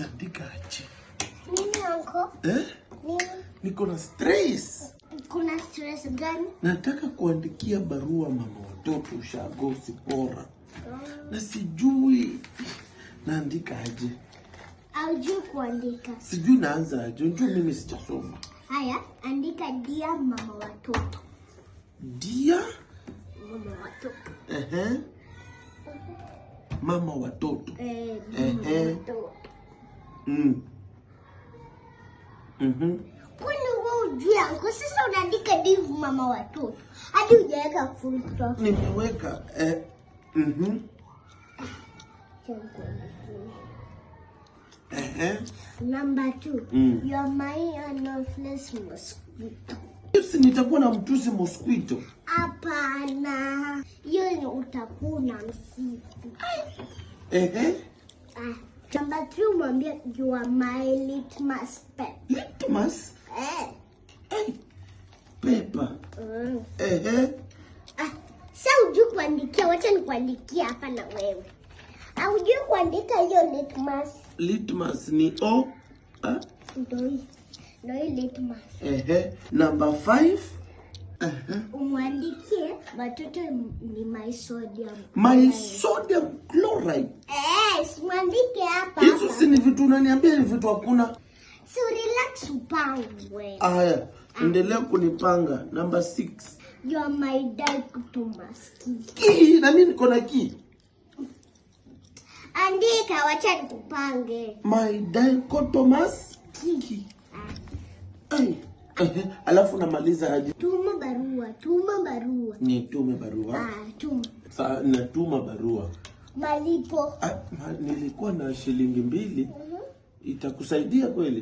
nitaandika aje? Nini anko? Nini? Niko na stress. Kuna stress gani? Nataka kuandikia barua mama watoto ushago Sipora. Na sijui naandika aje. Haujui kuandika. Sijui naanza aje. Unajua mimi sijasoma. Haya, andika dear mama watoto. Dear Mama watoto. Mama watoto. Mama watoto. Kwani wewe hujui anko? Sasa unaandika dear mama watoto. Hadi hujaweka full stop. Nimeweka Number 2. You are my anopheles mosquito. Sisi nitakuwa na mtusi mosquito. Hapana. Hiyo ni utakuwa na msifu. Number 3 mwambie you are my litmus pet. Litmus? Pepper. Sasa hujui kuandikia, wacha nikuandikia hapa na wewe. Hujui kuandika hiyo litmus. Litmus ni O. Ndio hii litmus. Number 5. Umwandikie watoto ni my sodium. My sodium chloride. Mwandike hapa. Hizo si ni vitu unaniambia, ni vitu hakuna. So relax upangwe. Haya, endelea kunipanga. Number 6. You are my dichotomous key. Na mimi niko na key. Andika, wacha nikupange. My dichotomous key. Alafu namaliza aje? Tuma barua. Nitume barua. Tuma. Natuma barua. Malipo. Nilikuwa na shilingi 2. Itakusaidia kweli?